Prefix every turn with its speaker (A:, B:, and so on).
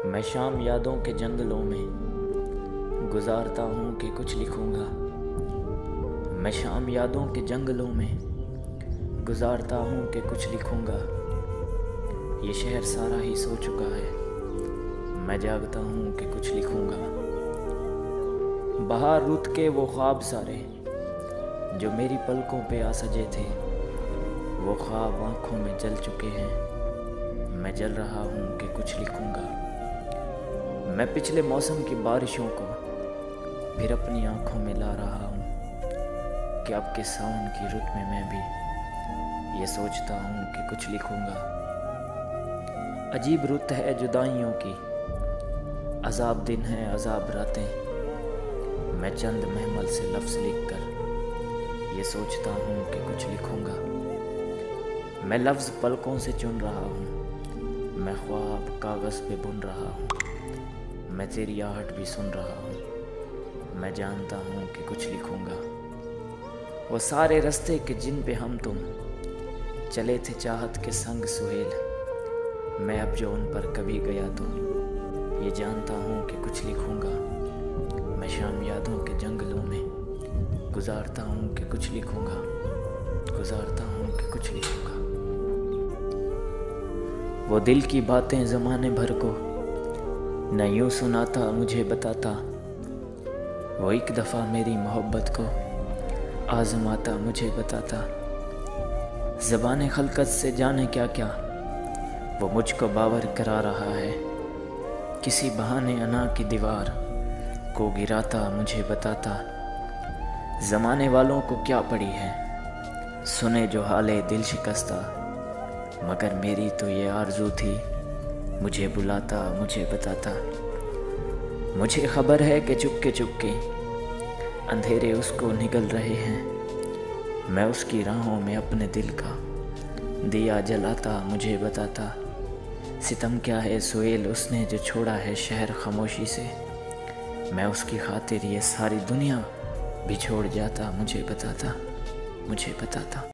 A: मैं शाम यादों के जंगलों में गुजारता हूँ कि कुछ लिखूँगा। मैं शाम यादों के जंगलों में गुजारता हूँ कि कुछ लिखूँगा। ये शहर सारा ही सो चुका है, मैं जागता हूँ कि कुछ लिखूँगा। बाहर रुत के वो ख्वाब सारे जो मेरी पलकों पे आ सजे थे, वो ख्वाब आँखों में जल चुके हैं, मैं जल रहा हूँ कि कुछ लिखूँगा। मैं पिछले मौसम की बारिशों को फिर अपनी आंखों में ला रहा हूँ कि अब के सावन की रुत में मैं भी ये सोचता हूँ कि कुछ लिखूँगा। अजीब रुत है जुदाइयों की, अजाब दिन है अजाब रातें। मैं चंद महमल से लफ्ज़ लिखकर ये सोचता हूँ कि कुछ लिखूँगा। मैं लफ्ज़ पलकों से चुन रहा हूँ, मैं ख्वाब कागज़ पे बुन रहा हूँ। मैं तेरी आहट भी सुन रहा हूँ, मैं जानता हूँ कि कुछ लिखूँगा। वो सारे रास्ते के जिन पे हम तुम चले थे चाहत के संग सुहेल, मैं अब जो उन पर कभी गया तो ये जानता हूँ कि कुछ लिखूँगा। मैं शाम यादों के जंगलों में गुजारता हूँ कि कुछ लिखूँगा, गुजारता हूँ कि कुछ लिखूँगा। वो दिल की बातें ज़माने भर को न यूँ सुनाता मुझे बताता, वो एक दफ़ा मेरी मोहब्बत को आज़माता मुझे बताता। ज़बाने खलकत से जाने क्या क्या वो मुझको बावर करा रहा है, किसी बहाने अना की दीवार को गिराता मुझे बताता। ज़माने वालों को क्या पड़ी है सुने जो हाले दिल शिकस्ता, मगर मेरी तो ये आरज़ू थी मुझे बुलाता मुझे बताता। मुझे खबर है कि चुपके अंधेरे उसको निगल रहे हैं, मैं उसकी राहों में अपने दिल का दिया जलाता मुझे बताता। सितम क्या है सुहेल उसने जो छोड़ा है शहर खामोशी से, मैं उसकी खातिर ये सारी दुनिया भी छोड़ जाता मुझे बताता।